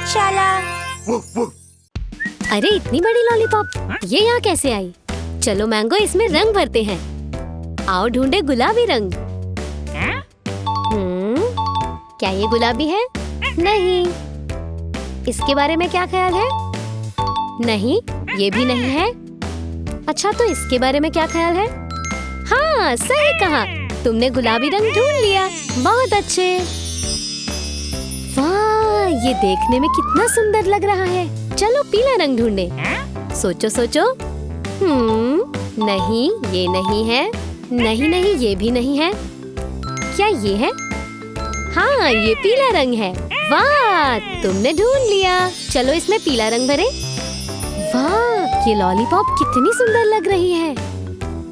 प्रयोगशाला। अरे इतनी बड़ी लॉलीपॉप, ये यहाँ कैसे आई? चलो मैंगो, इसमें रंग भरते हैं। आओ ढूंढे गुलाबी रंग। क्या ये गुलाबी है? नहीं। इसके बारे में क्या ख्याल है? नहीं, ये भी नहीं है। अच्छा, तो इसके बारे में क्या ख्याल है? हाँ, सही कहा, तुमने गुलाबी रंग ढूंढ लिया। बहुत अच्छे। वाह, ये देखने में कितना सुंदर लग रहा है। चलो पीला रंग ढूंढे। सोचो सोचो। नहीं, ये नहीं है। नहीं, ये भी नहीं है। क्या ये है? हाँ, ये पीला रंग है। वाह, तुमने ढूंढ लिया। चलो इसमें पीला रंग भरे। वाह, ये लॉलीपॉप कितनी सुंदर लग रही है।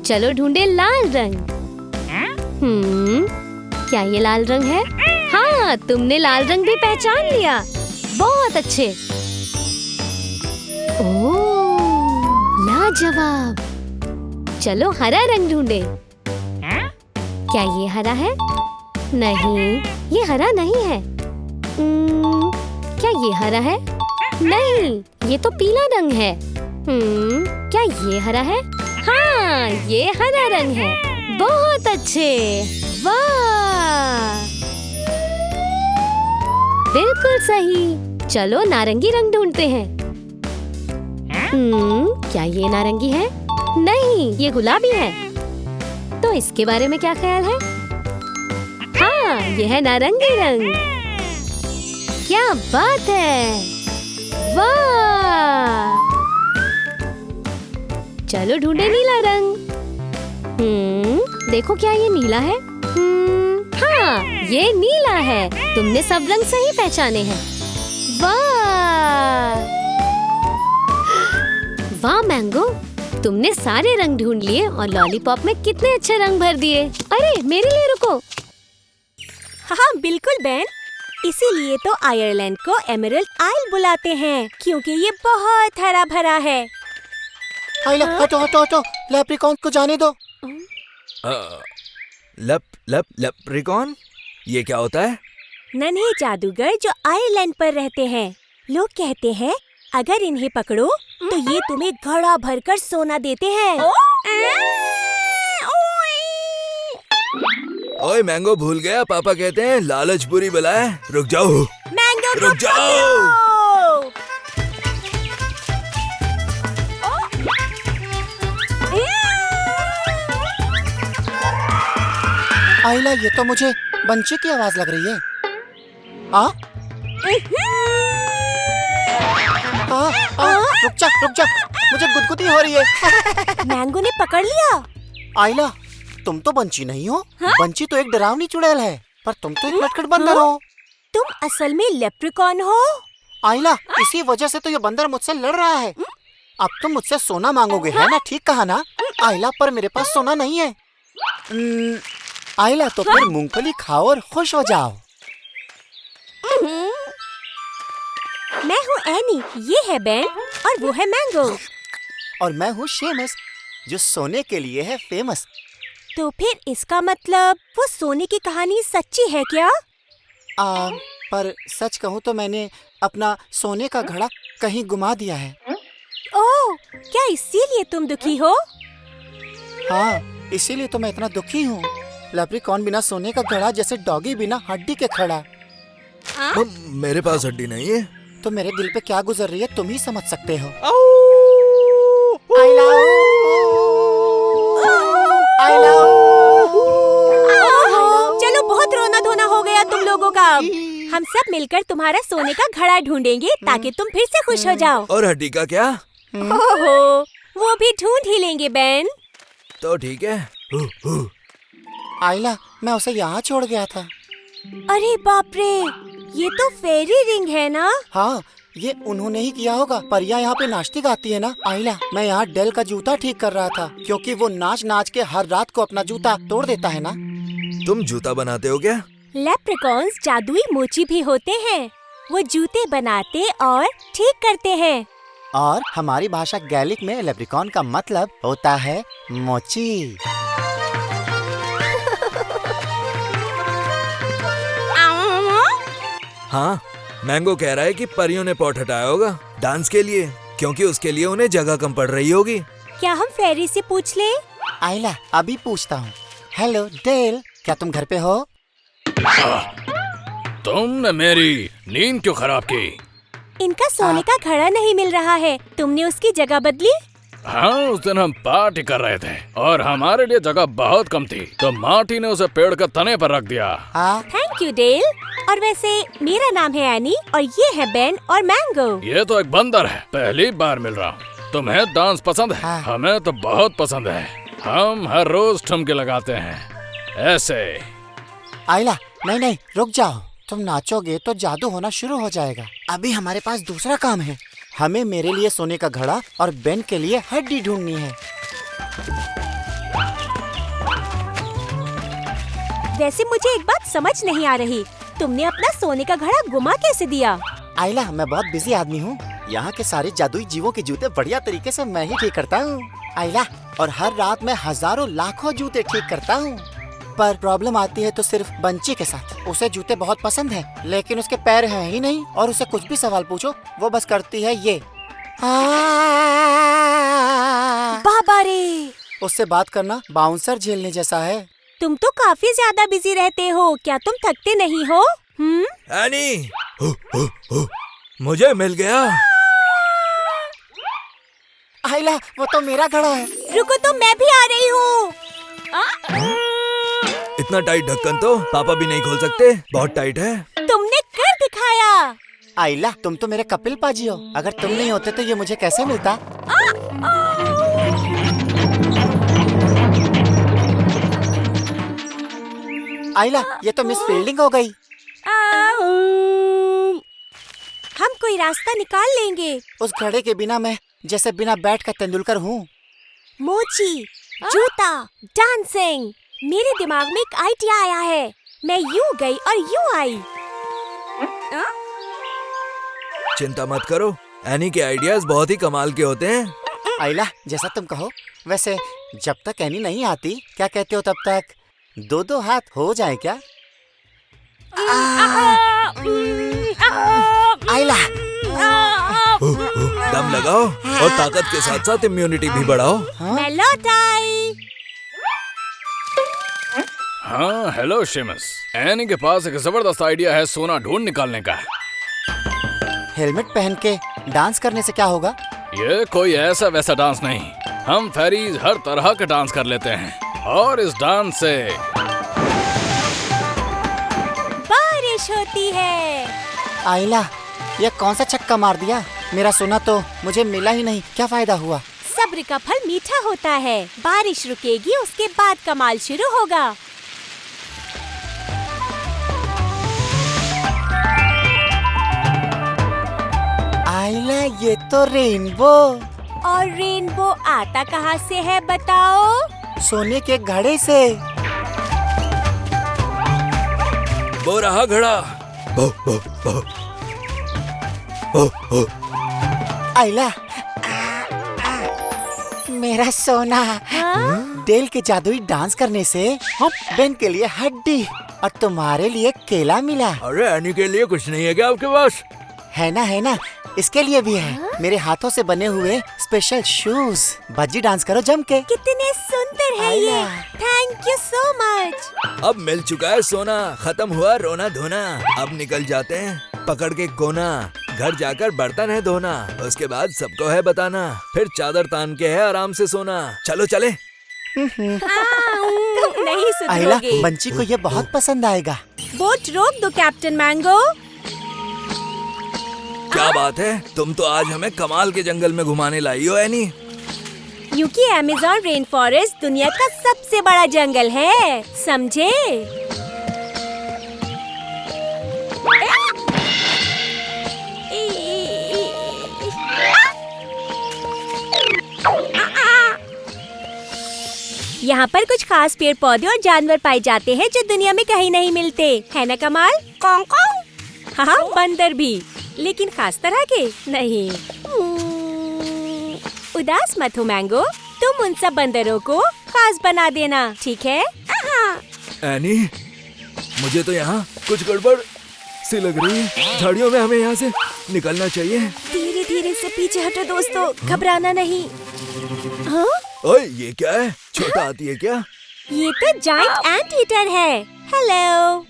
चलो ढूंढे लाल रंग। क्या ये लाल रंग है? हाँ, तुमने लाल रंग भी पहचान लिया। बहुत अच्छे। ओह, लाजवाब। चलो हरा रंग ढूंढे। क्या ये हरा है? नहीं, ये हरा नहीं है। क्या ये हरा है? नहीं, ये तो पीला रंग है। क्या ये हरा है? हाँ, ये हरा रंग है। बहुत अच्छे। वाह, बिल्कुल सही। चलो नारंगी रंग ढूंढते हैं। क्या ये नारंगी है? नहीं, ये गुलाबी है। तो इसके बारे में क्या ख्याल है? हाँ, ये है नारंगी रंग। क्या बात है। वाह, चलो ढूंढे नीला रंग। देखो, क्या ये नीला है? हाँ, ये नीला है। तुमने सब रंग सही पहचाने हैं। वाह वाह मैंगो, तुमने सारे रंग ढूंढ लिए और लॉलीपॉप में कितने अच्छे रंग भर दिए। अरे मेरे लिए रुको। हाँ बिल्कुल बेन, इसीलिए तो आयरलैंड को एमरल्ड आइल बुलाते हैं, क्योंकि ये बहुत हरा भरा है। आइला, हटो हटो हटो, लेप्रिकॉन को जाने दो। लेप्रिकॉन? ये क्या होता है? नन्हे जादूगर जो आयरलैंड पर रहते हैं। लोग कहते हैं अगर इन्हें पकड़ो तो ये तुम्हें घड़ा भरकर सोना देते हैं। ओए मैंगो, भूल गया, पापा कहते हैं लालच बुरी बला है। रुक जाओ मैंगो, रुक जाओ। आइला, ये तो मुझे बंची की आवाज लग रही है। रुक जा, मुझे गुदगुदी हो रही है। मैंगो ने पकड़ लिया। आइला, तुम तो बंची नहीं हो। बंची तो एक डरावनी चुड़ैल है, पर तुम तो एक नटखट बंदर हो। तुम असल में लेप्रिकॉन हो। आइला, इसी वजह से तो ये बंदर मुझसे लड़ रहा है। अब तुम मुझसे सोना मांगोगे, है ना? ठीक कहा ना आइला, पर मेरे पास सोना नहीं है। आइला, तो फिर मूंगफली खाओ और खुश हो जाओ। मैं हूँ एनी, ये है बेन और वो है मैंगो। और मैं हूँ शेमस, जो सोने के लिए है फेमस। तो फिर इसका मतलब वो सोने की कहानी सच्ची है क्या? पर सच कहूँ तो मैंने अपना सोने का घड़ा कहीं गुमा दिया है। ओह, क्या इसीलिए तुम दुखी हो? हाँ, इसीलिए तो मैं इतना दुखी हूँ। लेप्रिकॉन बिना सोने का घड़ा जैसे डॉगी बिना हड्डी के खड़ा। मेरे पास हड्डी नहीं है। तो मेरे दिल पे क्या गुजर रही है तुम ही समझ सकते हो। चलो, बहुत रोना धोना हो गया तुम लोगों का। हम सब मिलकर तुम्हारा सोने का घड़ा ढूंढेंगे ताकि तुम फिर से खुश हो जाओ। और हड्डी का क्या? ओहो, वो भी ढूंढ ही लेंगे बेन। तो ठीक है। आइला, मैं उसे यहाँ छोड़ गया था। अरे बाप रे, ये तो फेरी रिंग है ना? हाँ, ये उन्होंने ही किया होगा। परियां यहाँ पे नाचती गाती है ना। आइला, मैं यहाँ डेल का जूता ठीक कर रहा था, क्योंकि वो नाच नाच के हर रात को अपना जूता तोड़ देता है ना। तुम जूता बनाते हो क्या? लेप्रिकॉन्स जादुई मोची भी होते हैं। वो जूते बनाते और ठीक करते हैं। और हमारी भाषा गैलिक में लेप्रिकॉन का मतलब होता है मोची। हाँ, मैंगो कह रहा है कि परियों ने पॉट हटाया होगा डांस के लिए, क्योंकि उसके लिए उन्हें जगह कम पड़ रही होगी। क्या हम फेरी से पूछ लें? आइला अभी पूछता हूँ। हेलो डेल, क्या तुम घर पे हो? तुमने मेरी नींद क्यों खराब की? इनका सोने का घड़ा नहीं मिल रहा है, तुमने उसकी जगह बदली? हाँ, उस दिन हम पार्टी कर रहे थे और हमारे लिए जगह बहुत कम थी, तो मार्टी ने उसे पेड़ के तने पर रख दिया। Thank you Dale. और वैसे मेरा नाम है एनी और ये है बेन और मैंगो। ये तो एक बंदर है, पहली बार मिल रहा हूँ। तुम्हें डांस पसंद है? हाँ। हमें तो बहुत पसंद है। हम हर रोज ठुमके लगाते हैं ऐसे। आइला नहीं नहीं रुक जाओ, तुम नाचोगे तो जादू होना शुरू हो जाएगा। अभी हमारे पास दूसरा काम है। हमें मेरे लिए सोने का घड़ा और बेन के लिए हड्डी ढूंढनी है। वैसे मुझे एक बात समझ नहीं आ रही, तुमने अपना सोने का घड़ा गुमा कैसे दिया? आइला मैं बहुत बिजी आदमी हूँ। यहाँ के सारे जादुई जीवों के जूते बढ़िया तरीके से मैं ही ठीक करता हूँ आइला, और हर रात मैं हजारों लाखों जूते ठीक करता हूँ। पर प्रॉब्लम आती है तो सिर्फ बंची के साथ। उसे जूते बहुत पसंद है, लेकिन उसके पैर हैं ही नहीं, और उसे कुछ भी सवाल पूछो वो बस करती है ये बाबा रे, उससे बात करना बाउंसर झेलने जैसा है। तुम तो काफी ज्यादा बिजी रहते हो, क्या तुम थकते नहीं हो? एनी, मुझे मिल गया। आइला वो तो मेरा घड़ा है। रुको तो मैं भी आ रही हूँ। इतना टाइट ढक्कन तो पापा भी नहीं खोल सकते, बहुत टाइट है। तुमने कर दिखाया। आइला तुम तो मेरे कपिल पाजी हो, अगर तुम नहीं होते तो ये मुझे कैसे मिलता? आइला ये तो मिस फील्डिंग हो गई। हम कोई रास्ता निकाल लेंगे। उस घड़े के बिना मैं जैसे बिना बैट का तेंदुलकर हूँ। मोची, जूता, डांसिंग। मेरे दिमाग में एक आइडिया आया है। मैं यूं गई और यूं आई। चिंता मत करो, एनी के आइडियाज बहुत ही कमाल के होते हैं। आइला जैसा तुम कहो। वैसे जब तक एनी नहीं आती क्या कहते हो, तब तक दो दो हाथ हो जाए क्या? आइला दम लगाओ और ताकत के साथ साथ इम्यूनिटी भी बढ़ाओ। मैं लौट आई। हाँ, हेलो शेमस। एनी के पास एक जबरदस्त आइडिया है सोना ढूंढ निकालने का। हेलमेट पहन के डांस करने से क्या होगा? ये कोई ऐसा वैसा डांस नहीं, हम फेरीज हर तरह के डांस कर लेते हैं और इस डांस से बारिश होती है। आइला ये कौन सा छक्का मार दिया? मेरा सोना तो मुझे मिला ही नहीं, क्या फायदा हुआ? सब्र का फल मीठा होता है। बारिश रुकेगी, उसके बाद कमाल शुरू होगा। आइला ये तो रेनबो। और रेनबो आता कहाँ से है बताओ? सोने के घड़े से। वो रहा घड़ा। आइला मेरा सोना। हाँ? डेल के जादुई डांस करने से बेन के लिए हड्डी और तुम्हारे लिए केला मिला। अरे एनी के लिए कुछ नहीं है क्या आपके पास? है ना, इसके लिए भी है। मेरे हाथों से बने हुए स्पेशल शूज। भज्जी डांस करो जम के। कितने सुंदर है ये। Thank you so much. अब मिल चुका है सोना, खत्म हुआ रोना धोना। अब निकल जाते हैं पकड़ के कोना, घर जाकर बर्तन है धोना, उसके बाद सबको है बताना, फिर चादर तान के है आराम से सोना। चलो चले। तुम नहीं आइला सुधरोगे। बंची को ये बहुत पसंद आएगा। बोट रोक दो कैप्टन मैंगो। क्या बात है, तुम तो आज हमें कमाल के जंगल में घुमाने लाई हो एनी। क्योंकि अमेज़न रेन फॉरेस्ट दुनिया का सबसे बड़ा जंगल है, समझे? यहाँ पर कुछ खास पेड़ पौधे और जानवर पाए जाते हैं जो दुनिया में कहीं नहीं मिलते, है ना कमाल? कौन कौन? हाँ, बंदर भी, लेकिन खास तरह के नहीं। उदास मत हो मैंगो, तुम उन सब बंदरों को खास बना देना, ठीक है? एनी, मुझे तो यहाँ कुछ गड़बड़ सी लग रही है। झाड़ियों में हमें यहाँ से निकलना चाहिए। धीरे धीरे से पीछे हटो दोस्तों, घबराना नहीं। हाँ? ओए ये क्या है? छोटा हाथी है क्या? ये तो जाइंट एंट ईटर है। हेलो।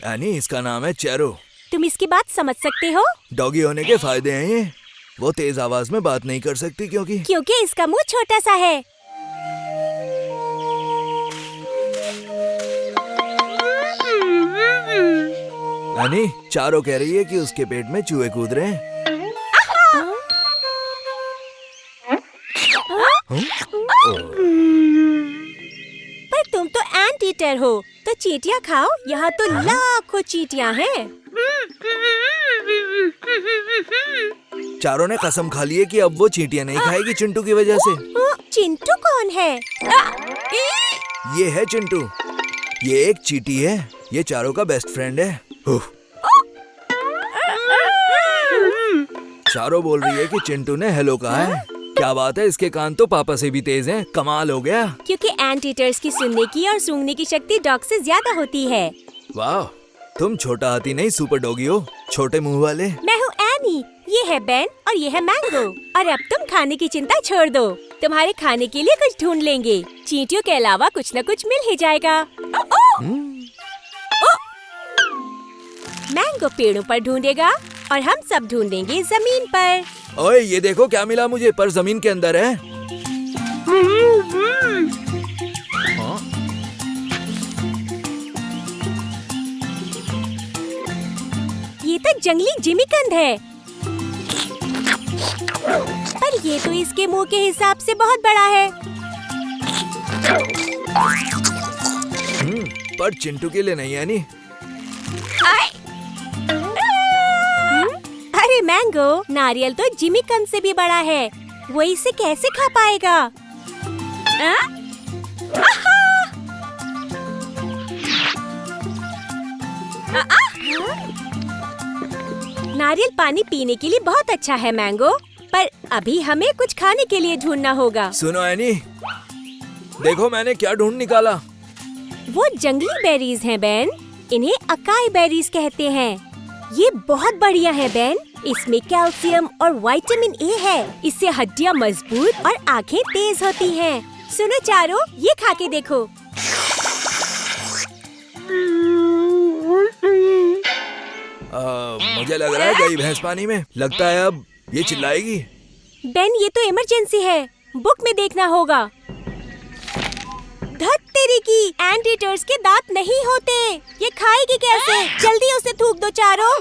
यानी इसका नाम है चेरो। तुम इसकी बात समझ सकते हो? डॉगी होने के फायदे हैं ये। वो तेज आवाज में बात नहीं कर सकती क्योंकि इसका मुंह छोटा सा है। यानी चारो कह रही है कि उसके पेट में चूहे कूद रहे हैं। पर तुम तो एंट ईटर हो, तो चींटियाँ खाओ। यहाँ तो लाखों चींटियाँ हैं। चारों ने कसम खा ली है कि अब वो चींटियाँ नहीं खाएगी चिंटू की वजह से। चिंटू कौन है? ये है चिंटू। ये एक चींटी है। ये चारों का बेस्ट फ्रेंड है। चारों बोल रही है कि चिंटू ने हेलो कहा है। क्या बात है, इसके कान तो पापा से भी तेज हैं। कमाल हो गया। क्योंकि एंट ईटर्स की सुनने की और सूंघने की शक्ति डॉग से ज्यादा होती है। वाह, तुम छोटा हाथी नहीं सुपर डॉगी हो, छोटे मुंह वाले। मैं हूँ एनी, ये है बेन और ये है मैंगो। और अब तुम खाने की चिंता छोड़ दो, तुम्हारे खाने के लिए कुछ ढूंढ लेंगे। चींटियों के अलावा कुछ न कुछ मिल ही जाएगा। मैंगो पेड़ों पर ढूंढेगा और हम सब ढूंढेंगे जमीन पर। ओए ये देखो क्या मिला मुझे, पर जमीन के अंदर है। ये तो जंगली जिमीकंद है, पर ये तो इसके मुंह के हिसाब से बहुत बड़ा है। पर चिंटू के लिए नहीं है नी। अरे मैंगो, नारियल तो जिमीकंद से भी बड़ा है, वो इसे कैसे खा पाएगा? नारियल पानी पीने के लिए बहुत अच्छा है मैंगो, पर अभी हमें कुछ खाने के लिए ढूंढना होगा। सुनो एनी, देखो मैंने क्या ढूंढ निकाला। वो जंगली बेरीज हैं बेन, इन्हें अकाई बेरीज कहते हैं। ये बहुत बढ़िया है बेन, इसमें कैल्शियम और विटामिन ए है। इससे हड्डियाँ मजबूत और आँखें तेज होती हैं। सुनो चारो, ये खा के देखो। मुझे लग रहा है गई भैंस पानी में। लगता है अब ये चिल्लाएगी। बेन ये तो इमरजेंसी है, बुक में देखना होगा। धत तेरी की, एंट ईटर्स के दांत नहीं होते, ये खाएगी कैसे? जल्दी उसे थूक दो चारो।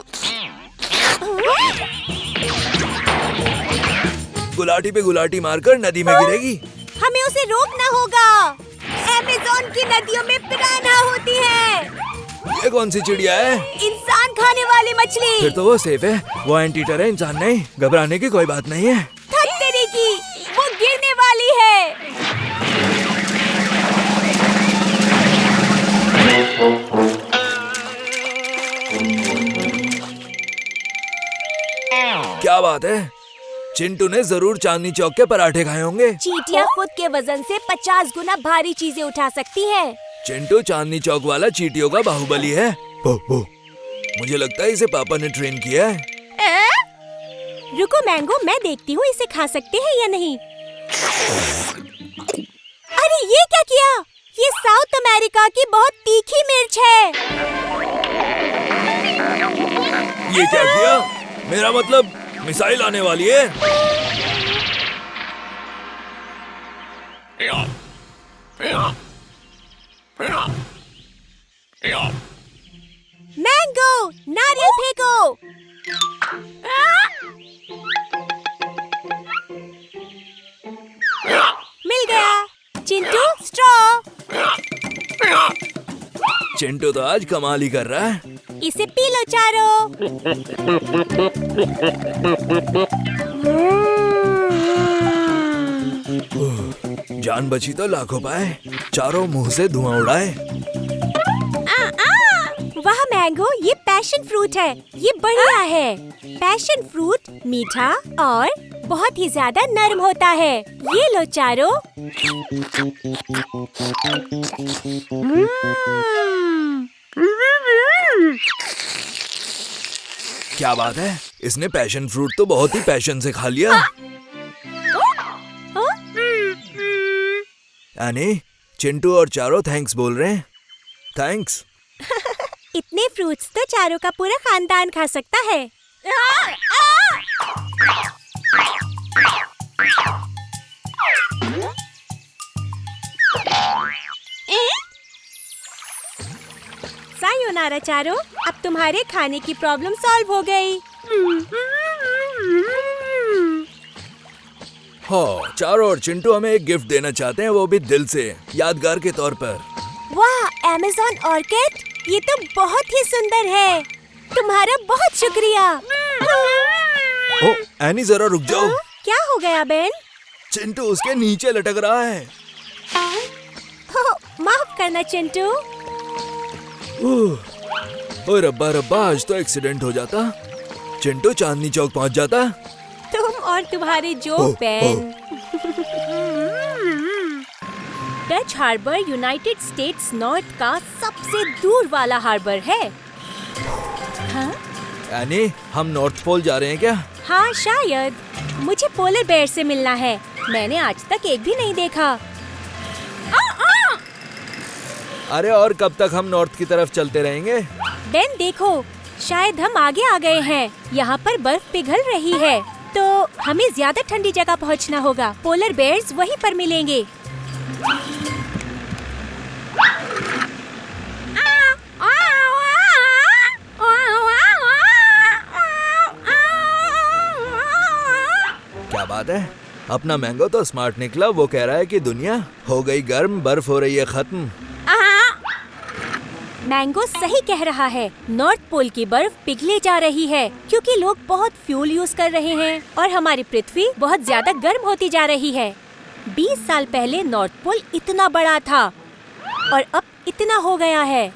गुलाटी पे गुलाटी मारकर नदी में गिरेगी। हमें उसे रोकना होगा। अमेज़न की नदियों में पिरान्हा होती है। ये कौन सी चिड़िया है? इंसान खाने वाली मछली। फिर तो वो सेफ है, वो एंट ईटर है, इंसान नहीं। घबराने की कोई बात नहीं है। धत तेरी की, वो गिरने वाली है। क्या बात है, चिंटू ने जरूर चांदनी चौक के पराठे खाए होंगे। चींटियां खुद के वजन से 50 गुना भारी चीजें उठा सकती हैं। चिंटू चांदनी चौक वाला चींटियों का बाहुबली है। मुझे लगता है इसे पापा ने ट्रेन किया है। रुको मैंगो, मैं देखती हूँ इसे खा सकते हैं या नहीं। अरे ये क्या किया? ये साउथ अमेरिका की बहुत तीखी मिर्च है। ये क्या किया? मेरा मतलब मिसाइल आने वाली है। मैंगो, नारियल फेंको। मिल गया। चिंटू, स्ट्रॉ। चिंटू तो आज कमाल ही कर रहा है। इसे पी लो चारो। जान बची तो लाखों पाए। चारों मुंह से धुआं उड़ाए। वाह मैंगो, ये पैशन फ्रूट है। ये बढ़िया है। पैशन फ्रूट मीठा और बहुत ही ज्यादा नरम होता है। ये लो चारो। क्या बात है, इसने पैशन फ्रूट तो बहुत ही पैशन से खा लिया। एनी, चिंटू और चारों थैंक्स बोल रहे हैं। थैंक्स। इतने फ्रूट्स तो चारों का पूरा खानदान खा सकता है। सायोनारा चारों, अब तुम्हारे खाने की प्रॉब्लम सॉल्व हो गई। हाँ, चारों और चिंटू हमें एक गिफ्ट देना चाहते हैं, वो भी दिल से, यादगार के तौर पर। वाह, अमेज़न ऑर्किड, ये तो बहुत ही सुंदर है। तुम्हारा बहुत शुक्रिया। ओ, एनी जरा रुक जाओ। क्या हो गया बेन? चिंटू उसके नीचे लटक रहा है। माफ करना चिंटू। ओए रब्बा रब्बा, आज तो एक्सीडेंट हो जाता। चिंटू चांदनी चौक पहुंच जाता। तुम और तुम्हारे joke Ben. Dutch Harbor United States north का सबसे दूर वाला हार्बर है। हाँ? एनी, हम नॉर्थ पोल जा रहे हैं क्या? हाँ शायद। मुझे पोलर बेयर से मिलना है। मैंने आज तक एक भी नहीं देखा। अरे और कब तक हम नॉर्थ की तरफ चलते रहेंगे? बेन देखो, शायद हम आगे आ गए हैं। यहाँ पर बर्फ पिघल रही है, तो हमें ज्यादा ठंडी जगह पहुँचना होगा। पोलर बेयर्स वहीं पर मिलेंगे। क्या बात है, अपना मैंगो तो स्मार्ट निकला। वो कह रहा है कि दुनिया हो गई गर्म, बर्फ हो रही है खत्म। मैंगो सही कह रहा है। नॉर्थ पोल की बर्फ पिघले जा रही है क्योंकि लोग बहुत फ्यूल यूज कर रहे हैं और हमारी पृथ्वी बहुत ज्यादा गर्म होती जा रही है। 20 साल पहले नॉर्थ पोल इतना बड़ा था और अब इतना हो गया है।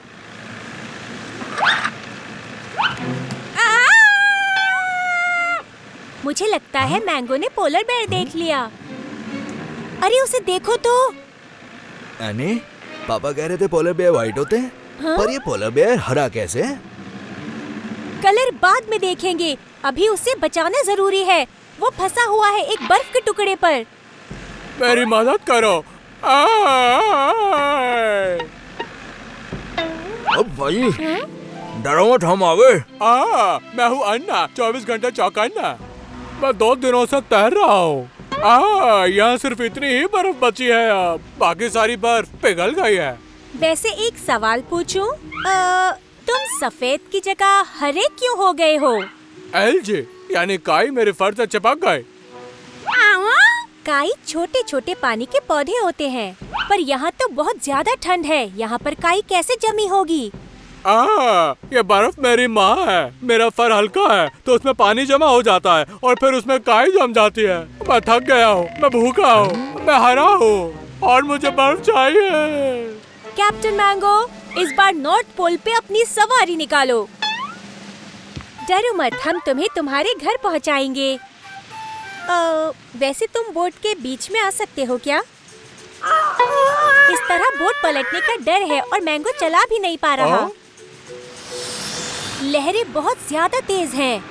मुझे लगता है मैंगो ने पोलर बेयर देख लिया। अरे उसे देखो तो। एनी, पापा कह रहे थे पोलर बेयर व्हाइट होते हैं। हाँ? पर ये पोलर बेयर हरा कैसे? कलर बाद में देखेंगे, अभी उसे बचाना जरूरी है। वो फंसा हुआ है एक बर्फ के टुकड़े पर। मेरी मदद करो। अब भाई, डरो मत, हम आ गए। मैं हूँ अन्ना, 24 घंटे चौकन्ना। मैं 2 दिनों से तैर रहा हूँ। यहाँ सिर्फ इतनी ही बर्फ बची है, अब बाकी सारी बर्फ पिघल गई है। वैसे एक सवाल पूछूं? तुम सफेद की जगह हरे क्यों हो गए हो? एलजी यानी काई मेरे फर से चिपक गए। काई छोटे छोटे पानी के पौधे होते हैं, पर यहाँ तो बहुत ज्यादा ठंड है। यहाँ पर काई कैसे जमी होगी? ये बर्फ मेरी माँ है। मेरा फर हल्का है तो उसमें पानी जमा हो जाता है और फिर उसमें काई जम जाती है। मैं थक गया हूँ, मैं भूखा हूँ, मैं हरा हूँ और मुझे बर्फ चाहिए। कैप्टन मैंगो, इस बार नॉर्थ पोल पे अपनी सवारी निकालो। डरो मत, हम तुम्हें तुम्हारे घर पहुंचाएंगे। वैसे तुम बोट के बीच में आ सकते हो क्या? इस तरह बोट पलटने का डर है और मैंगो चला भी नहीं पा रहा। लहरें बहुत ज्यादा तेज हैं।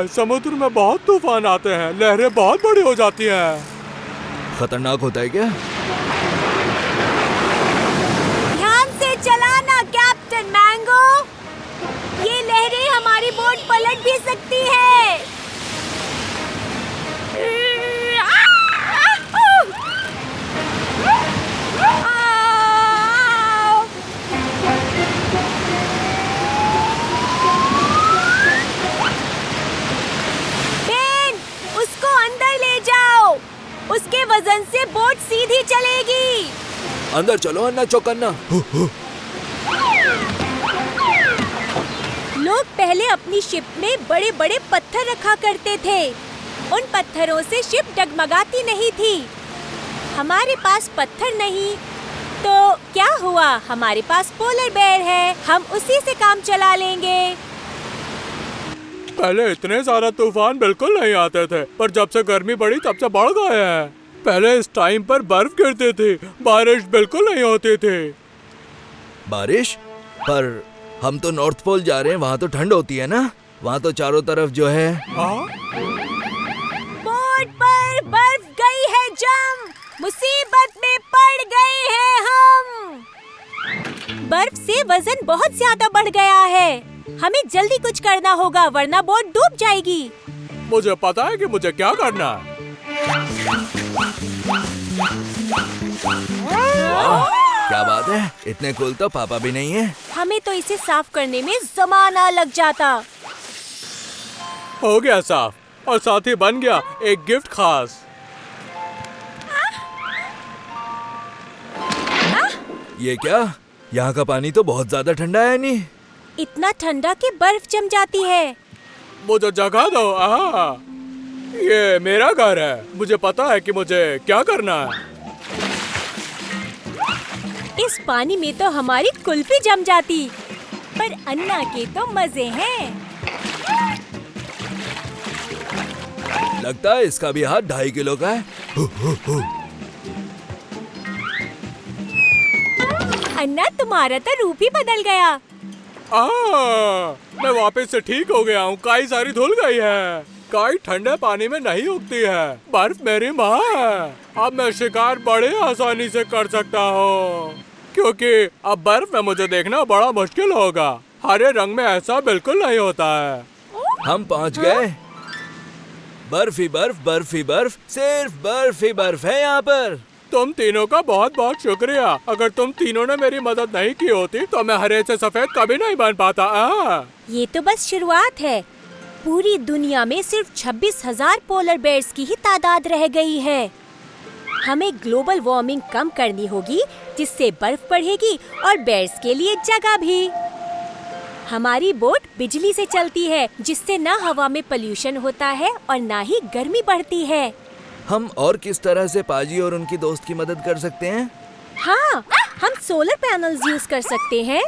समुद्र में बहुत तूफान आते हैं, लहरें बहुत बड़ी हो जाती हैं। खतरनाक होता है क्या? ध्यान से चलाना कैप्टन मैंगो, ये लहरें हमारी बोट पलट भी सकती है। बेन, उसको अंदर ले जाओ। उसके वजन से बोट सीधी चलेगी। अंदर चलो अन्ना चौकन्ना। लोग पहले अपनी शिप में बड़े बड़े पत्थर रखा करते थे। उन पत्थरों से शिप डगमगाती नहीं थी। हमारे पास पत्थर नहीं, तो क्या हुआ? हमारे पास पोलर बेयर है, हम उसी से काम चला लेंगे। पहले इतने सारा तूफान बिल्कुल नहीं आते थे, पर जब से गर्मी बढ़ी तब से बढ़ गए हैं। पहले इस टाइम पर बर्फ गिरती थी, बारिश बिल्कुल नहीं होती थी। बारिश? पर हम तो नॉर्थ पोल जा रहे हैं, वहाँ तो ठंड होती है ना। वहाँ तो चारों तरफ जो है। बोट पर बर्फ गई है जम, मुसीबत में पड़ गए हैं हम। बर्फ से वजन बहुत ज्यादा बढ़ गया है। हमें जल्दी कुछ करना होगा वरना बोट डूब जाएगी। मुझे पता है कि मुझे क्या करना है। वाह, क्या बात है, इतने कूल तो पापा भी नहीं है। हमें तो इसे साफ करने में जमाना लग जाता। हो गया साफ और साथ ही बन गया एक गिफ्ट खास। ये क्या? यहाँ का पानी तो बहुत ज्यादा ठंडा है नहीं। इतना ठंडा कि बर्फ जम जाती है। मुझे जगह दो। ये मेरा घर है, मुझे पता है कि मुझे क्या करना है। इस पानी में तो हमारी कुल्फी जम जाती, पर अन्ना के तो मजे हैं। लगता है इसका भी हाथ 2.5 किलो का है। अन्ना, तुम्हारा तो रूप ही बदल गया। मैं वापस से ठीक हो गया हूँ। काई सारी धुल गई है। काई ठंडे पानी में नहीं उगती है। बर्फ मेरी माँ है। अब मैं शिकार बड़े आसानी से कर सकता हूँ, क्योंकि अब बर्फ में मुझे देखना बड़ा मुश्किल होगा। हरे रंग में ऐसा बिल्कुल नहीं होता है। हम पहुँच गए। बर्फ ही बर्फ, बर्फ ही बर्फ, सिर्फ बर्फ ही बर्फ है यहाँ पर। तुम तीनों का बहुत बहुत शुक्रिया। अगर तुम तीनों ने मेरी मदद नहीं की होती तो मैं हरे से सफेद कभी नहीं बन पाता। ये तो बस शुरुआत है। पूरी दुनिया में सिर्फ 26,000 पोलर बेयर्स की ही तादाद रह गई है। हमें ग्लोबल वार्मिंग कम करनी होगी, जिससे बर्फ बढ़ेगी और बेयर्स के लिए जगह भी। हमारी बोट बिजली से चलती है, जिससे न हवा में पोल्यूशन होता है और न ही गर्मी बढ़ती है। हम और किस तरह से पाजी और उनकी दोस्त की मदद कर सकते हैं? हाँ, हम सोलर पैनल्स यूज कर सकते हैं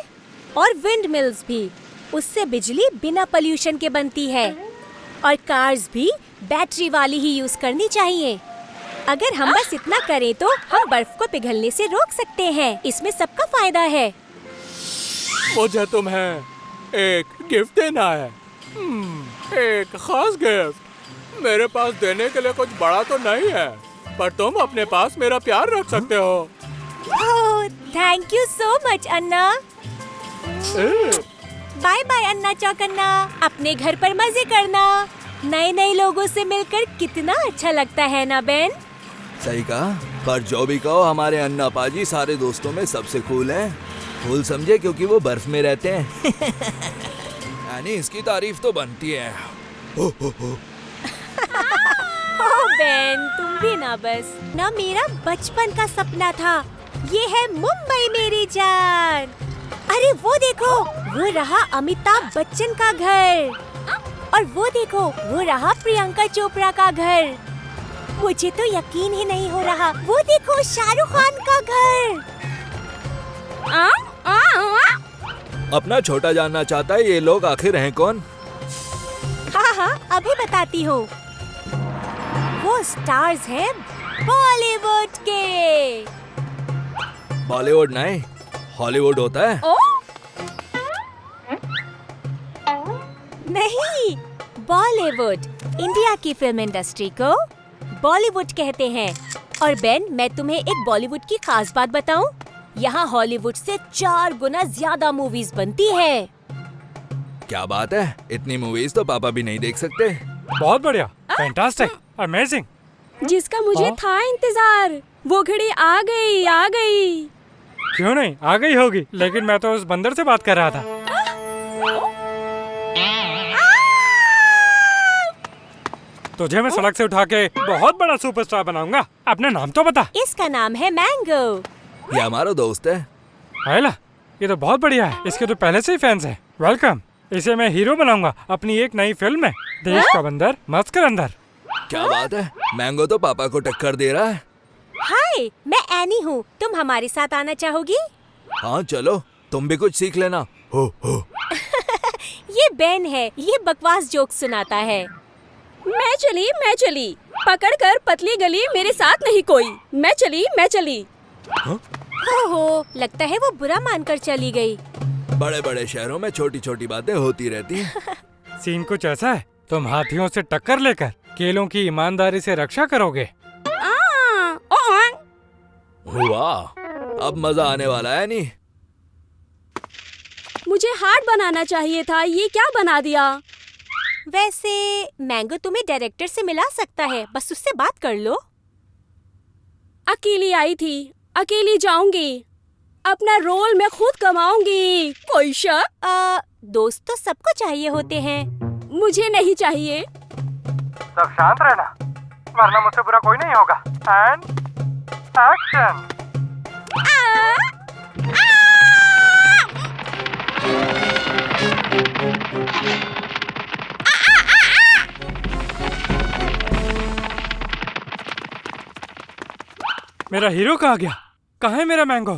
और विंड मिल्स भी। उससे बिजली बिना पोल्यूशन के बनती है। और कार्स भी बैटरी वाली ही यूज करनी चाहिए। अगर हम बस इतना करें तो हम बर्फ को पिघलने से रोक सकते हैं। इसमें सबका फायदा है। मुझे तुम्हें एक गिफ्ट देना है। एक खास गिफ्ट। मेरे पास देने के लिए कुछ बड़ा तो नहीं है, पर तुम अपने पास मेरा प्यार रख सकते हो। Thank you so much Anna. Bye bye Anna चौकन्ना। अपने घर पर मजे करना। नए नए लोगों से मिलकर कितना अच्छा लगता है ना बेन। सही कहा, पर जो भी कहो, हमारे अन्ना पाजी सारे दोस्तों में सबसे कूल हैं। कूल समझे क्योंकि वो बर्फ में रहते हैं। यानी इसकी तारीफ तो बनती है। बेन, तुम भी ना बस। ना मेरा बचपन का सपना था। ये है मुंबई मेरी जान। अरे वो देखो, वो रहा अमिताभ बच्चन का घर। और वो देखो, वो रहा प्रियंका चोपड़ा का घर। मुझे तो यकीन ही नहीं हो रहा। वो देखो, शाहरुख खान का घर। अपना छोटा जानना चाहता है ये लोग आखिर हैं कौन? हाँ, अभी बताती हूँ। वो स्टार्स हैं बॉलीवुड के। बॉलीवुड नहीं, हॉलीवुड होता है। नहीं, बॉलीवुड। इंडिया की फिल्म इंडस्ट्री को बॉलीवुड कहते हैं। और बेन, मैं तुम्हें एक बॉलीवुड की खास बात बताऊं? यहाँ हॉलीवुड से 4 गुना ज्यादा मूवीज बनती है। क्या बात है, इतनी मूवीज तो पापा भी नहीं देख सकते। बहुत बढ़िया, फैंटास्टिक, अमेजिंग। जिसका मुझे था इंतजार, वो घड़ी आ गई। क्यों नहीं आ गई होगी, लेकिन मैं तो उस बंदर से बात कर रहा था। तुझे मैं सड़क से उठा के बहुत बड़ा सुपरस्टार बनाऊंगा। अपना नाम तो बता। इसका नाम है मैंगो। ये हमारा दोस्त है। आयला, ये तो बहुत बढ़िया है। इसके तो पहले से ही फैंस हैं। वेलकम। इसे मैं हीरो बनाऊंगा अपनी एक नई फिल्म में। देश का बंदर मस्त कर अंदर। क्या बात है, मैंगो तो पापा को टक्कर दे रहा है। हाय, मैं एनी हूँ। तुम हमारे साथ आना चाहोगी? हाँ चलो, तुम भी कुछ सीख लेना। हो। ये बेन है, ये बकवास जोक सुनाता है। मैं चली, पकड़कर पतली गली, मेरे साथ नहीं कोई। मैं चली। हो, लगता है वो बुरा मानकर चली गई। बड़े बड़े शहरों में छोटी छोटी बातें होती रहती हैं। सीन कुछ ऐसा है, तुम हाथियों से टक्कर लेकर केलों की ईमानदारी से रक्षा करोगे। वाह, अब मजा आने वाला है नहीं। मुझे हार्ट बनाना चाहिए था, ये क्या बना दिया? वैसे मैंगो तुम्हें डायरेक्टर से मिला सकता है, बस उससे बात कर लो। अकेली आई थी, अकेली जाऊंगी। अपना रोल मैं खुद कमाऊंगी। कोई शक? दोस्त तो सबको चाहिए होते हैं। मुझे नहीं चाहिए। सब शांत रहना, वरना मुझसे बुरा कोई नहीं होगा। And action. मेरा हीरो कहाँ गया? कहाँ है मेरा मैंगो?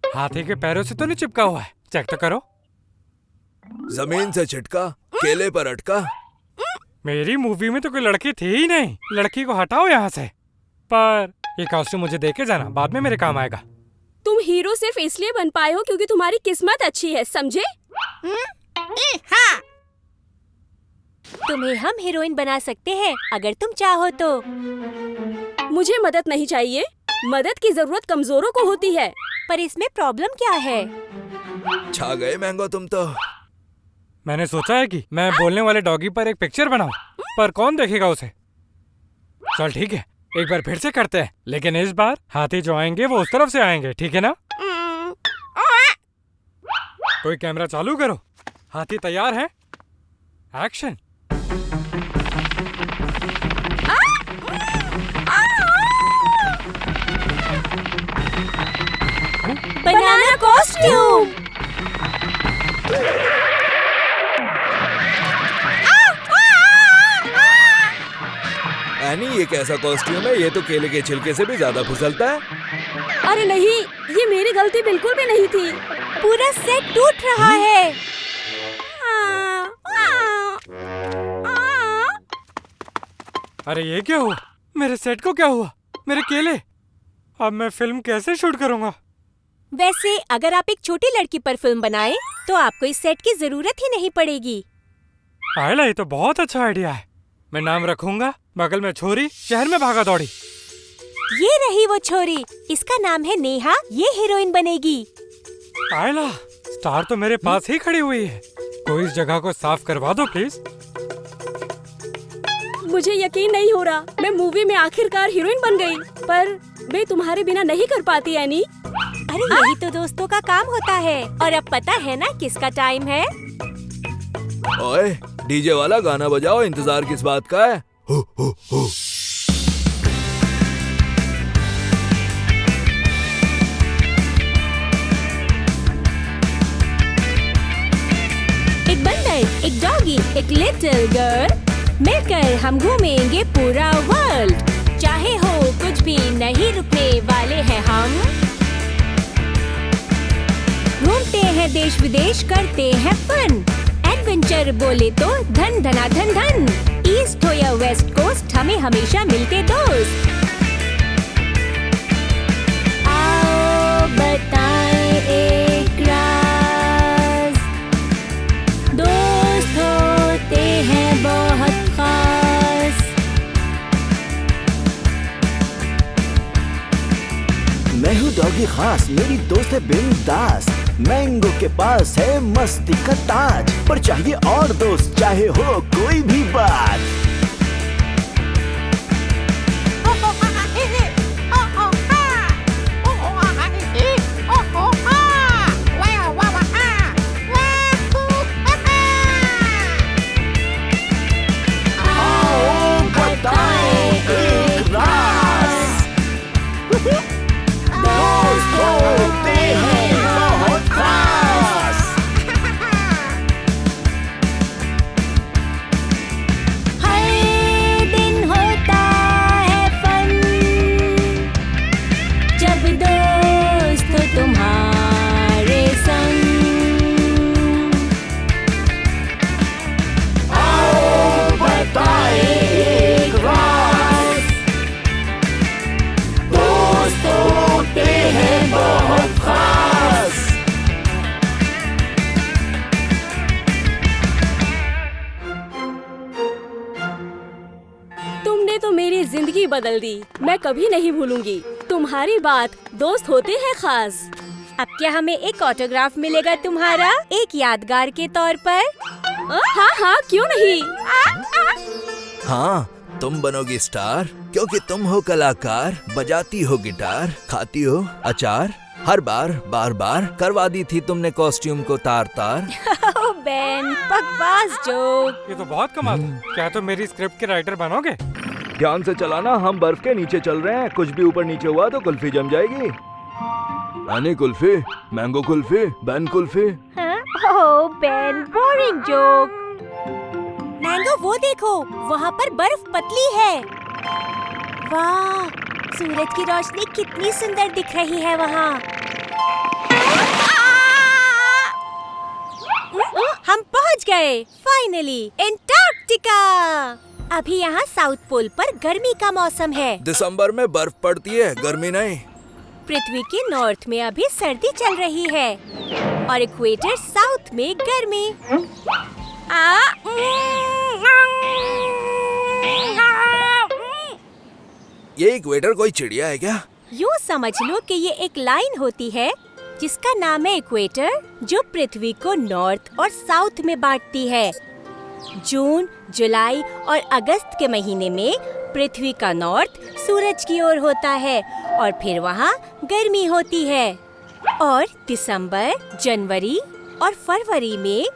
हाथी के पैरों से तो नहीं चिपका हुआ है, चेक तो करो। जमीन से छिटका, केले पर अटका। मेरी मूवी में तो कोई लड़की थी ही नहीं। लड़की को हटाओ यहाँ से। पर ये कॉस्ट्यूम मुझे देके जाना, बाद में मेरे काम आएगा। तुम हीरो सिर्फ इसलिए बन पाए हो क्योंकि तुम्हारी किस्मत अच्छी है, समझे? तुम्हें हम हीरोइन बना सकते हैं अगर तुम चाहो तो। मुझे मदद नहीं चाहिए। मदद की जरूरत कमजोरों को होती है। पर इसमें प्रॉब्लम क्या है? छा गए मैंगो तुम तो। मैंने सोचा है कि मैं बोलने वाले डॉगी पर एक पिक्चर बनाऊं, पर कौन देखेगा उसे? चल ठीक है, एक बार फिर से करते हैं, लेकिन इस बार हाथी जो आएंगे वो उस तरफ से आएंगे, ठीक है ना? कोई कैमरा चालू करो। हाथी तैयार है? एक्शन। बनाना कॉस्ट्यूम। एनी, ये कैसा कॉस्ट्यूम है? ये तो केले के छिलके से भी ज्यादा फिसलता है। अरे नहीं, ये मेरी गलती बिल्कुल भी नहीं थी। पूरा सेट टूट रहा है। अरे ये क्या हुआ? मेरे सेट को क्या हुआ? मेरे केले? अब मैं फिल्म कैसे शूट करूंगा? वैसे अगर आप एक छोटी लड़की पर फिल्म बनाएं, तो आपको इस सेट की जरूरत ही नहीं पड़ेगी। आयला, ये तो बहुत अच्छा आइडिया है। मैं नाम रखूंगा बगल में छोरी, शहर में भागा दौड़ी। ये रही वो छोरी, इसका नाम है नेहा, ये हीरोइन बनेगी। आयला, स्टार तो मेरे पास ही खड़ी हुई है। कोई इस जगह को साफ करवा दो प्लीज। मुझे यकीन नहीं हो रहा, मैं मूवी में आखिरकार हीरोइन बन गई। पर मैं तुम्हारे बिना नहीं कर पाती एनी। अरे यही तो दोस्तों का काम होता है। और अब पता है ना किसका टाइम है? ओए, डीजे वाला गाना बजाओ, इंतजार किस बात का है? हो हो हो। एक बंदर, एक डॉगी, एक लिटिल गर्ल, मिलकर हम घूमेंगे पूरा वर्ल्ड। चाहे हो कुछ भी, नहीं रुकने वाले हैं हम। घूमते हैं देश विदेश, करते हैं फन। एडवेंचर बोले तो धन धना धन धन। ईस्ट हो या वेस्ट कोस्ट, हमें हमेशा मिलते दोस्त। आओ बताएं एक राज, दोस्त होते हैं बहुत खास। मैं हूँ डॉगी खास, मेरी दोस्त है बिंदास। मैंगो के पास है मस्ती का ताज, पर चाहिए और दोस्त, चाहे हो कोई भी बात। आओ बताएं एक राज, दोस्त होते हैं बहुत खास। हर बदल दी। मैं कभी नहीं भूलूंगी। तुम्हारी बात, दोस्त होते हैं खास। अब क्या हमें एक ऑटोग्राफ मिलेगा तुम्हारा, एक यादगार के तौर पर? हाँ हाँ, क्यों नहीं। हाँ, तुम बनोगी स्टार क्योंकि तुम हो कलाकार, बजाती हो गिटार, खाती हो अचार, हर बार बार बार करवा दी थी तुमने कॉस्ट्यूम को तार तार। ओह बेन, बकवास जोक। ये तो बहुत कमाल है। क्या तुम मेरी स्क्रिप्ट के राइटर बनोगे? ध्यान से चलाना, हम बर्फ के नीचे चल रहे हैं, कुछ भी ऊपर नीचे हुआ तो कुल्फी जम जाएगी। यानी कुल्फी, मैंगो कुल्फी, बैन कुल्फी। ओह बेन, बोरिंग जोक। मैंगो, वो देखो, वहाँ पर बर्फ पतली है। वाह, सूरज की रोशनी कितनी सुंदर दिख रही है वहाँ। हम पहुँच गए फाइनली एंटार्क्टिका। अभी यहाँ साउथ पोल पर गर्मी का मौसम है। दिसंबर में बर्फ पड़ती है, गर्मी नहीं। पृथ्वी के नॉर्थ में अभी सर्दी चल रही है और इक्वेटर साउथ में गर्मी। ये इक्वेटर कोई चिड़िया है क्या? यूँ समझ लो कि ये एक लाइन होती है जिसका नाम है इक्वेटर, जो पृथ्वी को नॉर्थ और साउथ में बांटती है। जून, जुलाई और अगस्त के महीने में पृथ्वी का नॉर्थ सूरज की ओर होता है और फिर वहाँ गर्मी होती है। और दिसंबर, जनवरी और फरवरी में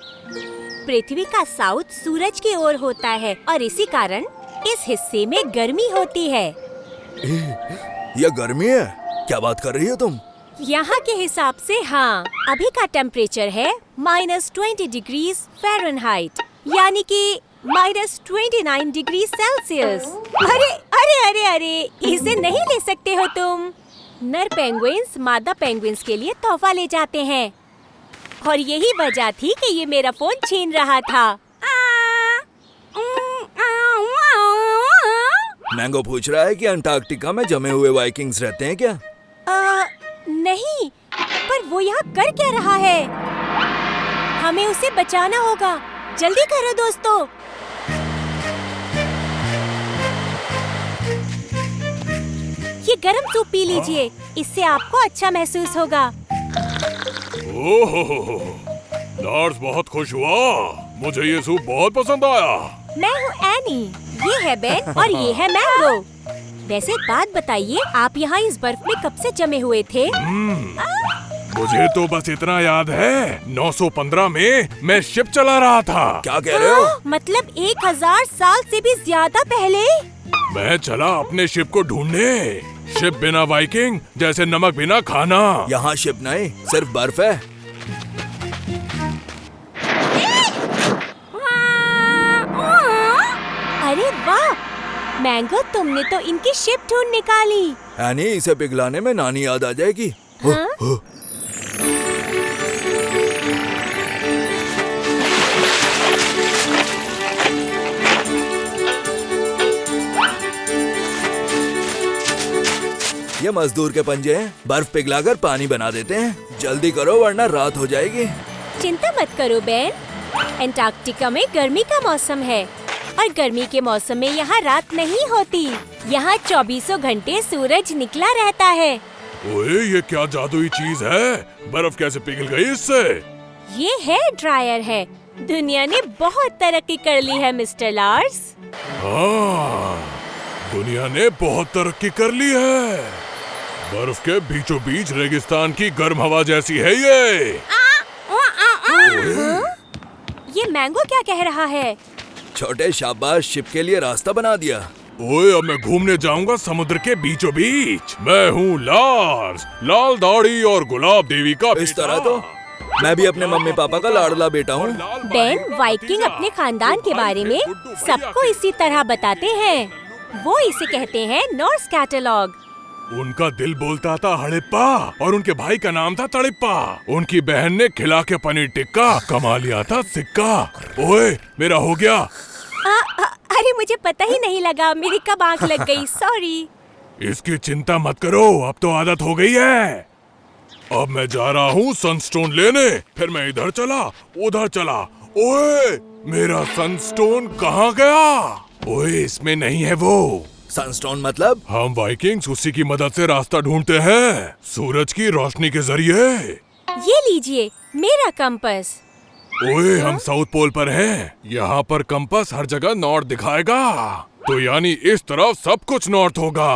पृथ्वी का साउथ सूरज की ओर होता है और इसी कारण इस हिस्से में गर्मी होती है। ये गर्मी है? क्या बात कर रही हो तुम? यहाँ के हिसाब से हाँ, अभी का टेम्परेचर है -20 डिग्री फ़ारेनहाइट, यानी कि -29 डिग्री सेल्सियस। अरे अरे अरे अरे, इसे नहीं ले सकते हो तुम। नर पेंगुइन्स मादा पेंगुइन्स के लिए तोहफा ले जाते हैं और यही वजह थी कि ये मेरा फोन छीन रहा था। मैंगो पूछ रहा है कि अंटार्कटिका में जमे हुए वाइकिंग्स रहते हैं क्या? नहीं, पर वो यहाँ कर क्या रहा है? हमें उसे बचाना होगा। जल्दी करो दोस्तों। ये गरम सूप पी लीजिए, इससे आपको अच्छा महसूस होगा। ओहो, लार्स बहुत खुश हुआ। मुझे ये सूप बहुत पसंद आया। मैं हूँ एनी, ये है बेन और ये है मैंगो। वैसे एक बात बताइए, आप यहाँ इस बर्फ में कब से जमे हुए थे? मुझे तो बस इतना याद है, 915 में मैं शिप चला रहा था। क्या कह रहे हो? मतलब 1000 साल से भी ज्यादा पहले? मैं चला अपने शिप को ढूंढने। शिप बिना वाइकिंग जैसे नमक बिना खाना। यहाँ शिप नहीं, सिर्फ बर्फ है। अरे वाह मैंगो, तुमने तो इनकी शिप ढूंढ निकाली। यानी इसे पिघलाने में नानी याद आ जाएगी। हाँ? ये मजदूर के पंजे हैं, बर्फ पिघलाकर पानी बना देते हैं। जल्दी करो वरना रात हो जाएगी। चिंता मत करो बेन, एंटार्क्टिका में गर्मी का मौसम है और गर्मी के मौसम में यहाँ रात नहीं होती। यहाँ 24 घंटे सूरज निकला रहता है। ओए, ये क्या जादुई चीज है? बर्फ कैसे पिघल गई इससे? ये हेयर ड्रायर है। दुनिया ने बहुत तरक्की कर ली है मिस्टर लार्स। हाँ, दुनिया ने बहुत तरक्की कर ली है। बर्फ के बीचों बीच रेगिस्तान की गर्म हवा जैसी है ये। ये मैंगो क्या कह रहा है? छोटे शाबाश, शिप के लिए रास्ता बना दिया। ओए, अब मैं घूमने जाऊंगा समुद्र के बीचों बीच। मैं हूँ लार्स, लाल दाढ़ी और गुलाब देवी का इस तरह तो मैं भी अपने मम्मी पापा का लाडला बेटा हूँ। बेन, वाइकिंग अपने खानदान के बारे में सबको इसी तरह बताते हैं। वो इसे कहते हैं नॉर्स कैटलॉग। उनका दिल बोलता था हड़प्पा और उनके भाई का नाम था तड़प्पा। उनकी बहन ने खिला के पनीर टिक्का कमा लिया था सिक्का। ओए, मेरा हो गया। अरे मुझे पता ही नहीं लगा, मेरी कब आंख लग गई। सॉरी। इसकी चिंता मत करो, अब तो आदत हो गई है। अब मैं जा रहा हूँ सनस्टोन लेने। फिर मैं इधर चला, उधर चला। ओए, मेरा सनस्टोन कहाँ गया? ओए, इसमें नहीं है वो। सनस्टोन मतलब? हम वाइकिंग्स उसी की मदद से रास्ता ढूंढते हैं, सूरज की रोशनी के जरिए। ये लीजिए मेरा कंपास। ओए, हम साउथ पोल पर हैं। यहाँ पर कंपास हर जगह नॉर्थ दिखाएगा, तो यानी इस तरफ सब कुछ नॉर्थ होगा।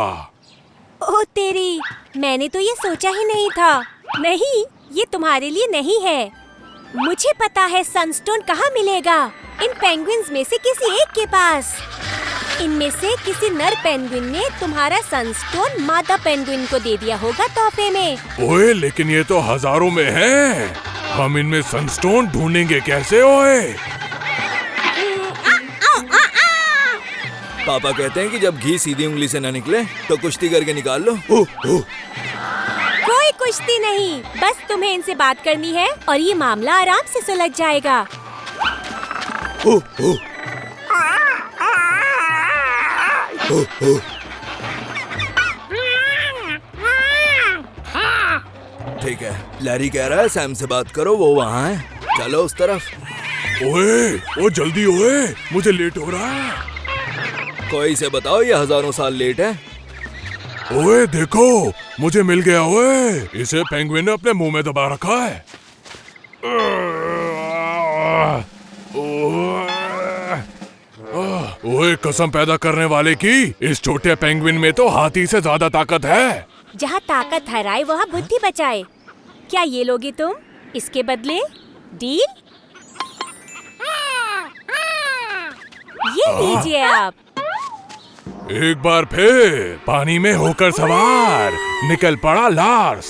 ओह तेरी, मैंने तो ये सोचा ही नहीं था। नहीं, ये तुम्हारे लिए नहीं है। मुझे पता है सनस्टोन कहाँ मिलेगा। इन पेंगुइन्स में से किसी एक के पास। इनमें से किसी नर पेंगुइन ने तुम्हारा सनस्टोन मादा पेंगुइन को दे दिया होगा तोहफे में। ओए, लेकिन ये तो हजारों में है। हम इनमें सनस्टोन ढूंढेंगे कैसे? ओए, पापा कहते हैं कि जब घी सीधी उंगली से न निकले तो कुश्ती करके निकाल लो। कोई कुश्ती नहीं, बस तुम्हें इनसे बात करनी है और ये मामला आराम से सुलझ जाएगा। ठीक है, लैरी कह रहा है सैम से बात करो, वो वहाँ है। चलो उस तरफ। ओए, ओ जल्दी ओए, मुझे लेट हो रहा है। कोई से बताओ ये हजारों साल लेट है। ओए देखो, मुझे मिल गया। ओए, इसे पेंगुइन ने अपने मुंह में दबा रखा है। ओए, कसम पैदा करने वाले की, इस छोटे पेंगुइन में तो हाथी से ज्यादा ताकत है। जहाँ ताकत हराए वहाँ बुद्धि बचाए। क्या ये लोगे तुम? इसके बदले डील? ये लीजिए आप। एक बार फिर पानी में होकर सवार निकल पड़ा लार्स।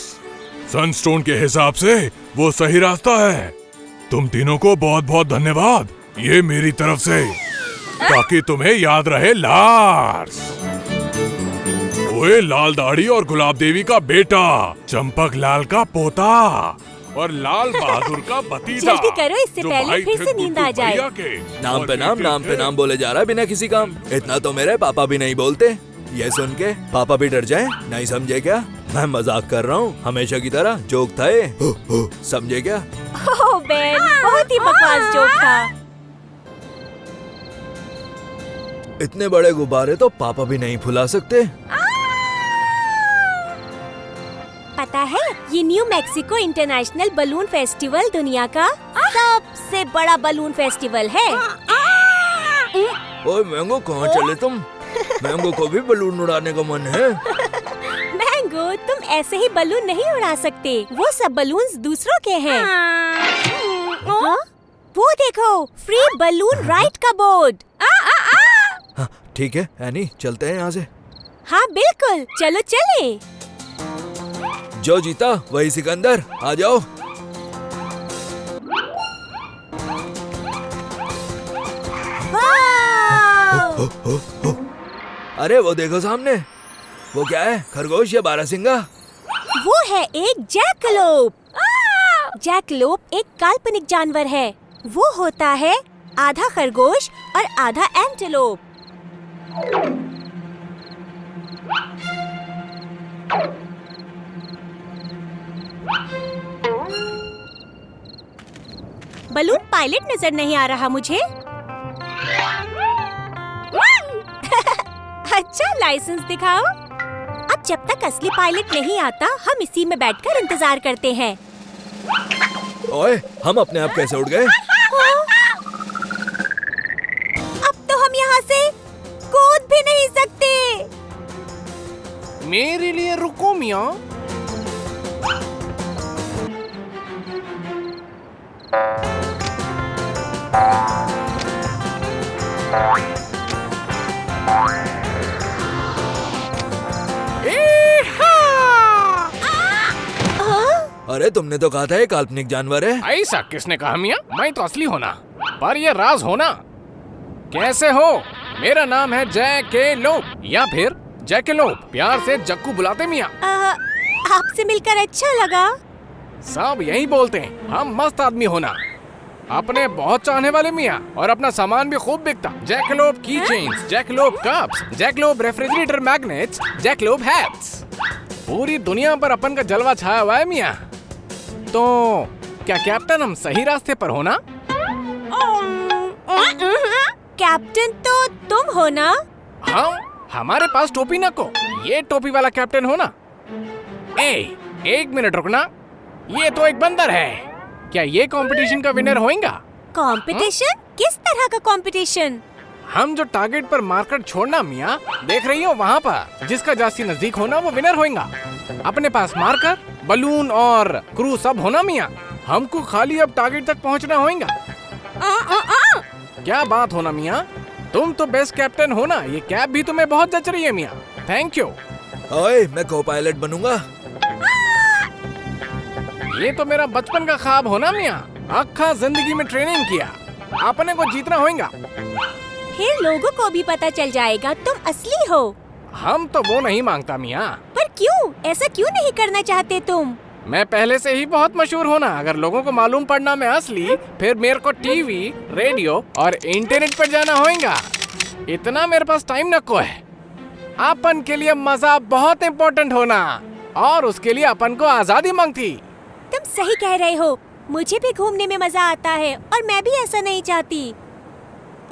सनस्टोन के हिसाब से वो सही रास्ता है। तुम तीनों को बहुत बहुत धन्यवाद, ये मेरी तरफ से, ताकि तुम्हें याद रहे लार्स। ओए, लाल दाढ़ी और गुलाब देवी का बेटा, चंपक लाल का पोता और लाल बहादुर का भतीजा। जल्दी करो, इससे पहले फिर से नींद आ जाए। नाम पे नाम बोले जा रहा है बिना किसी काम। इतना तो मेरे पापा भी नहीं बोलते। ये सुन के पापा भी डर जाए। नहीं समझे क्या? मैं मजाक कर रहा हूँ, हमेशा की तरह जोक था ये। समझे क्या? ओह बेन, बहुत ही बकवास जोक था। इतने बड़े गुब्बारे तो पापा भी नहीं फुला सकते। पता है, ये new Mexico international balloon festival दुनिया का सबसे बड़ा बलून फेस्टिवल है। ओए मैंगो, कहाँ चले तुम? मैंगो को भी बलून उड़ाने का मन है। मैंगो, तुम ऐसे ही बलून नहीं उड़ा सकते। वो सब बलून्स दूसरों के हैं। हाँ? वो देखो, फ्री बलून राइड का बोर्ड। हाँ, ठीक है एनी, चलते हैं यहाँ से। हाँ बिल्कुल, चलो चले। जो जीता वही सिकंदर, आ जाओ। अरे वो देखो सामने, वो क्या है? खरगोश या बारहसिंगा? वो है एक जैकलोप। जैकलोप एक काल्पनिक जानवर है। वो होता है आधा खरगोश और आधा एंटीलोप। बलून पायलट नजर नहीं आ रहा मुझे। अच्छा, लाइसेंस दिखाओ। अब जब तक असली पायलट नहीं आता, हम इसी में बैठकर इंतजार करते हैं। ओए, हम अपने आप कैसे उड़ गए? अब तो हम यहाँ से कूद भी नहीं सकते। मेरे लिए रुको मियाँ। अरे तुमने तो कहा था ये काल्पनिक जानवर है। ऐसा किसने कहा मियाँ? मैं तो असली होना, पर ये राज होना। कैसे हो? मेरा नाम है जैकलोप या फिर जैकलोप, प्यार से जक्कू बुलाते मियाँ। आपसे मिलकर अच्छा लगा। सब यही बोलते हैं, हम मस्त आदमी होना। अपने बहुत चाहने वाले मियाँ, और अपना सामान भी खूब बिकता। जैकलोप की chains, jackalope cups, jackalope refrigerator magnets, jackalope hats. पूरी दुनिया पर अपन का जलवा छाया हुआ है मियाँ। तो क्या कैप्टन हम सही रास्ते पर हो ना? कैप्टन तो तुम हो ना? हमारे पास टोपी न को, ये टोपी वाला कैप्टन हो ना। एक मिनट रुकना, ये तो एक बंदर है। क्या ये कंपटीशन का विनर होएगा? कंपटीशन? किस तरह का कंपटीशन? हम जो टारगेट पर मार्कर छोड़ना मियाँ, देख रही हो वहाँ पर, जिसका जास्ती नजदीक होना वो विनर होएगा। अपने पास मार्कर, बलून और क्रू सब होना मियाँ। हमको खाली अब टारगेट तक पहुँचना होएगा। क्या बात होना मियाँ, तुम तो बेस्ट कैप्टन हो ना। ये कैप भी तुम्हें बहुत जच रही है मियाँ। Thank you. ओए, मैं को पायलट बनूंगा। ये तो मेरा बचपन का ख्वाब होना मियाँ। आखा जिंदगी में ट्रेनिंग किया, अपने को जीतना होएगा। फिर लोगों को भी पता चल जाएगा तुम असली हो। हम तो वो नहीं मांगता मियाँ। पर क्यों? ऐसा क्यों नहीं करना चाहते तुम? मैं पहले से ही बहुत मशहूर होना। अगर लोगों को मालूम पड़ना मैं असली, फिर मेरे को टीवी, रेडियो और इंटरनेट पर जाना होएगा। इतना मेरे पास टाइम न को है। अपन के लिए मजा बहुत इम्पोर्टेंट होना, और उसके लिए अपन को आजादी मांगती। तुम सही कह रहे हो। मुझे भी घूमने में मजा आता है और मैं भी ऐसा नहीं चाहती।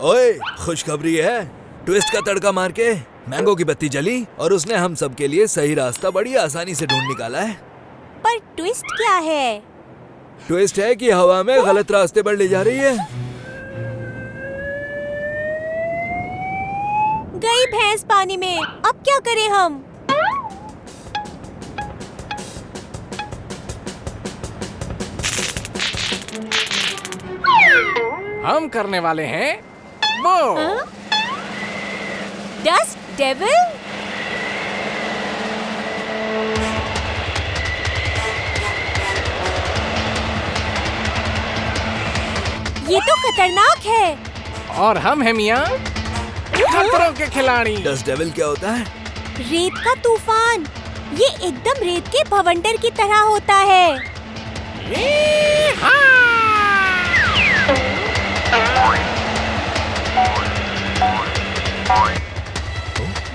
ओए, खुशखबरी है। ट्विस्ट का तड़का मार के मैंगो की बत्ती जली और उसने हम सब के लिए सही रास्ता बड़ी आसानी से ढूंढ निकाला है। पर ट्विस्ट क्या है? ट्विस्ट है कि हवा में गलत रास्ते पर ले जा रही है। गई भैंस पानी में, अब क्या करें हम? हम करने वाले हैं वो। Dust devil? ये तो खतरनाक है। और हम हैं मियाँ खतरों के खिलाड़ी। डस्ट डेविल क्या होता है? रेत का तूफान। ये एकदम रेत के भवंडर की तरह होता है।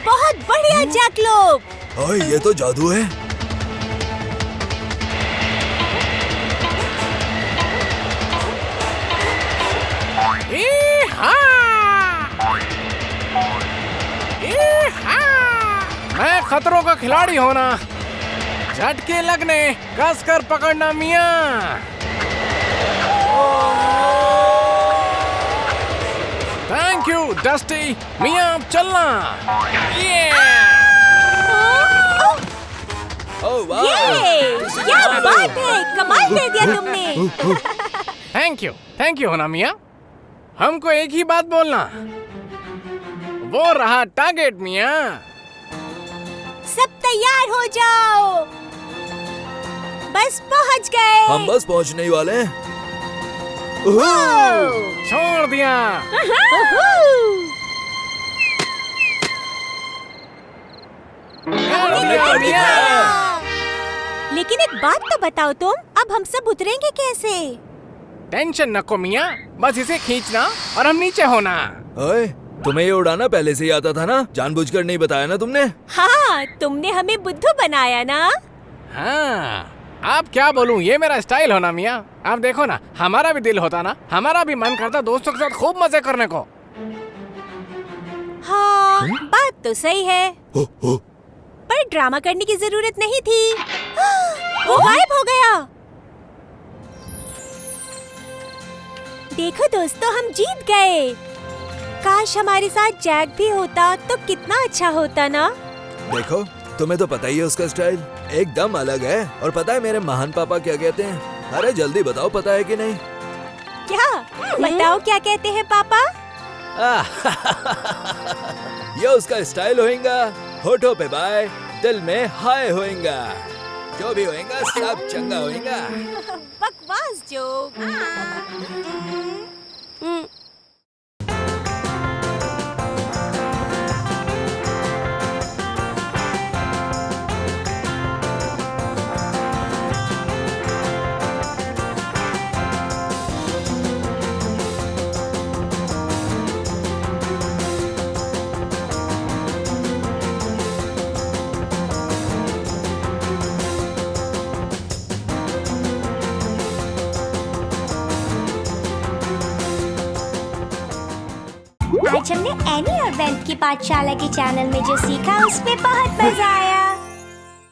बहुत बढ़िया जैकलोब। ओए, ये तो जादू है। मैं खतरों का खिलाड़ी होना, झटके लगने, कसकर पकड़ना मियाँ। Thank you dusty. मियाँ अब चलना। ओह वाह, ये क्या बात है, कमाल कर दिया तुमने। थैंक यू होना मियाँ। हमको एक ही बात बोलना, वो रहा टारगेट मियाँ। सब तैयार हो जाओ, बस पहुंच गए। हम बस पहुंचने ही वाले हैं। छोड़ दिया। कर दिया। लेकिन एक बात तो बताओ तुम, अब हम सब उतरेंगे कैसे? टेंशन नको मियाँ, बस इसे खींचना और हम नीचे होना। ओए, तुम्हें ये उड़ाना पहले से ही आता था ना? जानबूझकर नहीं बताया ना तुमने? हाँ, तुमने हमें बुद्धू बनाया ना। हाँ, अब क्या बोलूं, ये मेरा स्टाइल होना मियाँ। आप देखो ना, हमारा भी दिल होता ना, हमारा भी मन करता दोस्तों के साथ खूब मजे करने को। हाँ, बात तो सही है। पर ड्रामा करने की जरूरत नहीं थी। वो गायब हो गया। देखो दोस्तों, हम जीत गए। काश हमारे साथ जैक भी होता तो कितना अच्छा होता ना। देखो, तुम्हें तो पता ही है उसका स्टाइल एकदम अलग है। और पता है मेरे महान पापा क्या कहते हैं? अरे जल्दी बताओ, पता है कि नहीं? क्या? बताओ क्या कहते हैं पापा? ये उसका स्टाइल होएगा। होठों पे बाय, दिल में हाय होएगा। जो भी होएगा सब चंगा होएगा। बकवास जोक। आज हमने एनी और बेन की पाठशाला के चैनल में जो सीखा उसमें बहुत मजा आया।